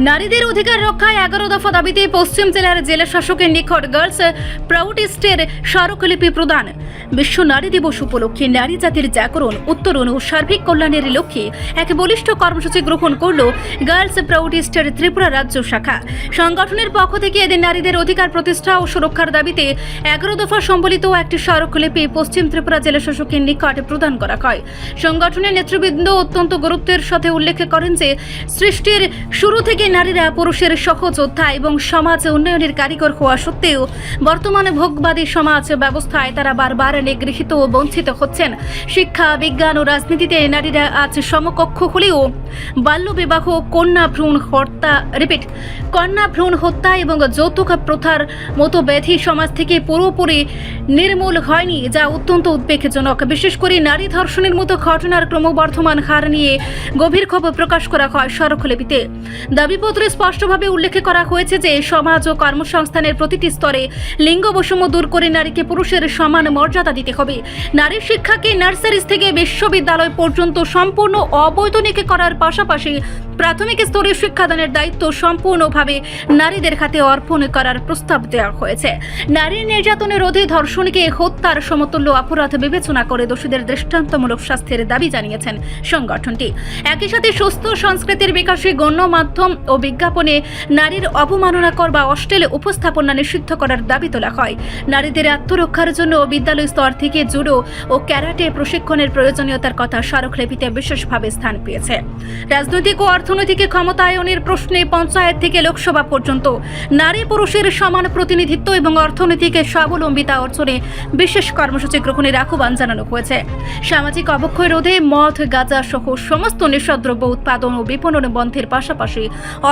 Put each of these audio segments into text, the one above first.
নারীদের অধিকার রক্ষায় 11 দফা দাবিতে পশ্চিম জেলার জেলা শাসকের নিকট গার্লস প্রাউডিস্টের স্মারকলিপি প্রদান। বিশ্ব নারী দিবস উপলক্ষে নারী জাতির জাগরণ, উত্তরণ ও সার্বিক কল্যাণের লক্ষ্যে এক বলিষ্ঠ কর্মসূচি গ্রহণ করল গার্লস প্রাউডিস্টের ত্রিপুরা রাজ্য শাখা। সংগঠনের পক্ষ থেকে এদিন নারীদের অধিকার প্রতিষ্ঠা ও সুরক্ষার দাবিতে 11 দফা সম্বলিত একটি স্মারকলিপি পশ্চিম ত্রিপুরা জেলা শাসকের নিকট প্রদান করা হয়। সংগঠনের নেতৃবৃন্দ অত্যন্ত গুরুত্বের সাথে উল্লেখ করেন যে সৃষ্টির শুরু থেকে নারীরা পুরুষের সহযোদ্ধা এবং সমাজ উন্নয়নের কারিগর হওয়া সত্ত্বেও বর্তমানে ভোগবাদী সমাজ ব্যবস্থায় তারা বারবার নিগৃহীত ও বঞ্চিত হচ্ছেন। শিক্ষা, বিজ্ঞান ও রাজনীতিতে নারীরা আজ সমকক্ষ হলেও বাল্যবিবাহ, কন্যা ভ্রূণ হত্যা এবং যৌতুক প্রথার মতো ব্যাধি সমাজ থেকে পুরোপুরি নির্মূল হয়নি, যা অত্যন্ত উদ্বেগজনক। বিশেষ করে নারী ধর্ষণের মতো ঘটনার ক্রমবর্ধমান হার নিয়ে গভীর ক্ষোভ প্রকাশ করা হয় স্মারকলিপিতে। দাবিপত্রে স্পষ্টভাবে উল্লেখ করা হয়েছে যে সমাজ ও কর্মসংস্থানের প্রতিটি স্তরে লিঙ্গ বৈষম্য দূর করে নারীকে পুরুষের সমান মর্যাদা দিতে হবে। নারীর শিক্ষাকে নার্সারি থেকে বিশ্ববিদ্যালয় পর্যন্ত সম্পূর্ণ অবৈতনিক করার পাশাপাশি প্রাথমিক স্তরে শিক্ষাদানের দায়িত্ব সম্পূর্ণভাবে নারীদের হাতে অর্পণ করার প্রস্তাব দেওয়া হয়েছে। নারী নির্যাতনের রোধে ধর্ষণকে হত্যার সমতুল্য অপরাধ বিবেচনা করে দোষীদের দৃষ্টান্তমূলক শাস্তির দাবি জানিয়েছেন সংগঠনটি। একই সাথে সুস্থ সংস্কৃতির বিকাশে গণমাধ্যম ও বিজ্ঞাপনে নারীর অবমাননাকর বা অশ্লীল উপস্থাপনা নিষিদ্ধ করার দাবি তোলা হয়। নারীদের আত্মরক্ষার জন্য বিদ্যালয় স্তর থেকে জুডো ও ক্যারাটে প্রশিক্ষণের প্রয়োজনীয়তার কথা স্মারকলিপিতে বিশেষভাবে স্থান পেয়েছে। রাজনৈতিক ও অর্থনৈতিক ক্ষমতায়নের প্রশ্নে পঞ্চায়েত থেকে লোকসভা পর্যন্ত নারী পুরুষের সমান প্রতিনিধিত্ব এবং অর্থনৈতিক স্বাবলম্বিতা অর্জনে বিশেষ কর্মসূচি গ্রহণের আহ্বান জানানো হয়েছে। সামাজিক অবক্ষয় রোধে মদ, গাঁজা সহ সমস্ত নেশাদ্রব্য উৎপাদন ও বিপণন বন্ধের পাশাপাশি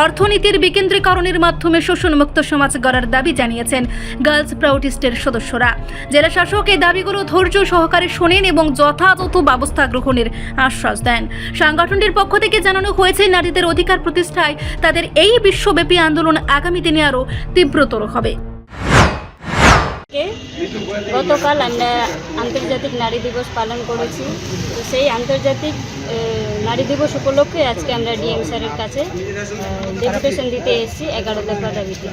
অর্থনীতির বিকেন্দ্রীকরণের মাধ্যমে শোষণমুক্ত সমাজ গড়ার দাবি জানিয়েছেন গার্লস প্রাউডিস্টের সদস্যরা। জেলা শাসক এই দাবিগুলো ধৈর্য সহকারে শোনেন এবং যথাযথ ব্যবস্থা গ্রহণের আশ্বাস দেন। সংগঠনটির পক্ষ থেকে জানানো হয়েছে নারীদের অধিকার প্রতিষ্ঠায় তাদের এই বিশ্বব্যাপী আন্দোলন আগামী দিনে আরও তীব্রতর হবে। গতকাল আমরা আন্তর্জাতিক নারী দিবস পালন করেছি। তো সেই আন্তর্জাতিক নারী দিবস উপলক্ষে আজকে আমরা ডিএম স্যারের কাছে ডেপুটেশন দিতে এসেছি 11 দফা দাবিতে।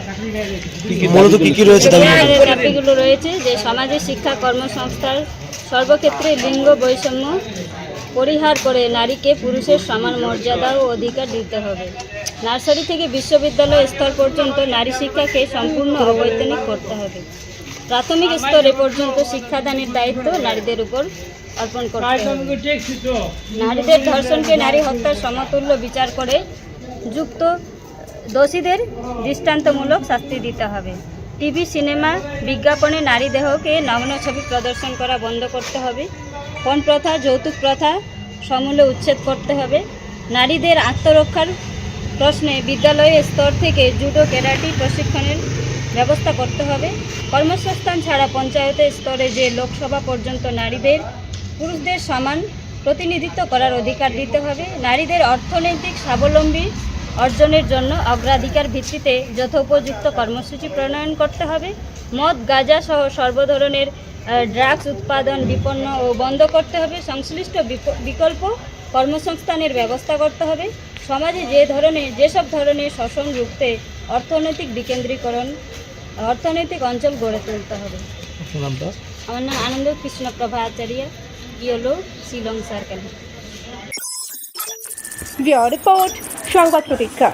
দাবিগুলো রয়েছে যে সমাজের শিক্ষা, কর্মসংস্থান সর্বক্ষেত্রে লিঙ্গ বৈষম্য পরিহার করে নারীকে পুরুষের সমান মর্যাদা ও অধিকার দিতে হবে। নার্সারি থেকে বিশ্ববিদ্যালয় স্তর পর্যন্ত নারী শিক্ষাকে সম্পূর্ণ অবৈতনিক করতে হবে। প্রাথমিক স্তরে পর্যন্ত শিক্ষাদানের দায়িত্ব নারীদের উপর অর্পণ করতে হবে। নারীদের ধর্ষণকে নারী হত্যার সমতুল্য বিচার করে যুক্ত দোষীদের দৃষ্টান্তমূলক শাস্তি দিতে হবে। টিভি, সিনেমা, বিজ্ঞাপনে নারী দেহকে নগ্ন ছবি প্রদর্শন করা বন্ধ করতে হবে। পণ প্রথা, যৌতুক প্রথা সমূলে উচ্ছেদ করতে হবে। নারীদের আত্মরক্ষার প্রশ্নে বিদ্যালয় স্তর থেকে জুডো, ক্যারাটে প্রশিক্ষণের ব্যবস্থা করতে হবে। কর্মসংস্থান ছাড়া পঞ্চায়েত স্তরে যে লোকসভা পর্যন্ত নারীদের পুরুষদের সমান প্রতিনিধিত্ব করার অধিকার দিতে হবে। নারীদের অর্থনৈতিক স্বাবলম্বী অর্জনের জন্য অগ্রাধিকার ভিত্তিতে যথোপযুক্ত কর্মসূচি প্রণয়ন করতে হবে। মদ, গাঁজা সহ সর্বধরনের ড্রাগস উৎপাদন, বিপণন ও বন্ধ করতে হবে। সংশ্লিষ্ট বিকল্প কর্মসংস্থানের ব্যবস্থা করতে হবে। সমাজে যেসব ধরনের শোষণ রুখতে অর্থনৈতিক বিকেন্দ্রীকরণ, অর্থনৈতিক অঞ্চল গড়ে তুলতে হবে। আমার নাম আনন্দ কৃষ্ণ প্রভা আচার্য, ইয়েলো, শিলং সার্কেল। রিপোর্ট সংবাদ প্রতীক্ষা।